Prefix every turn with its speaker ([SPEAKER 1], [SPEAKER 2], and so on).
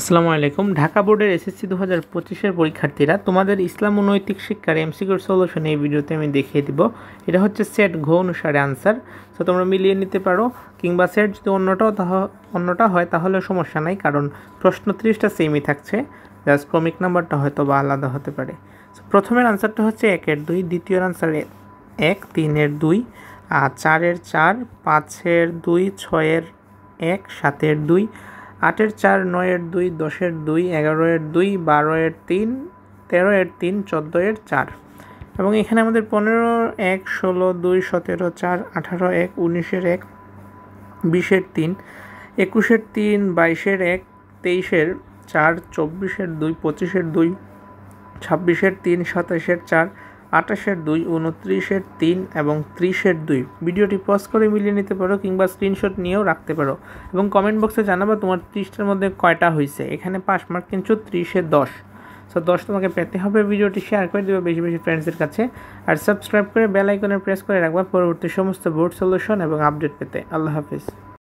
[SPEAKER 1] আসসালামু আলাইকুম। ঢাকা বোর্ডের এসএসসি 2025-এর পরীক্ষার্থীরা তোমাদের ইসলাম ও নৈতিক শিক্ষার এমসিকিউর সলিউশন এই ভিডিওতে আমি দেখিয়ে দিব। এটা হচ্ছে সেট ঘ অনুসারে আনসার, সো তোমরা মিলিয়ে নিতে পারো, কিংবা সেট যদি অন্যটা হয় তাহলে সমস্যা নাই, কারণ প্রশ্ন 30টা সেমই থাকছে, জাস্ট ক্রমিক নাম্বারটা হয়তো বা আলাদা হতে পারে। প্রথমের আনসারটা হচ্ছে 1-এর 2, দ্বিতীয় আনসার 1, 3-এর 2, 4-এর 4, 5-এর 2, 6-এর 1, 7-এর 2, 8-এর 4, 9-এর 2, 10-এর 2, 11-এর 2, 12-এর 3, 13-এর 3, 14-এর 4। এবং এখানে আমাদের 15-এর 1, 16, 2, 17, 4, 18, 1, 19-এর 1, 20-এর 3, 21-এর 3, 22-এর 1, 23-এর 4, 24-এর 2, 25-এর 2, 26-এর 3, 27-এর 4, 28-এর 2, 29-এর 3 এবং 30-এর 2। ভিডিওটি পজ করে মিলিয়ে নিতে পারো, কিংবা স্ক্রিনশট নিয়েও রাখতে পারো এবং কমেন্ট বক্সে জানাবো তোমার 30টার মধ্যে কয়টা হয়েছে। এখানে পাস মার্ক কিন্তু 30-এ 10, সো 10 তোমাকে পেতে হবে। ভিডিওটি শেয়ার করে দেবে বেশি বেশি ফ্রেন্ডসদের কাছে, আর সাবস্ক্রাইব করে বেল আইকনে প্রেস করে রাখবা পরবর্তী সমস্ত বোর্ড সলিউশন এবং আপডেট পেতে। আল্লাহ হাফিজ।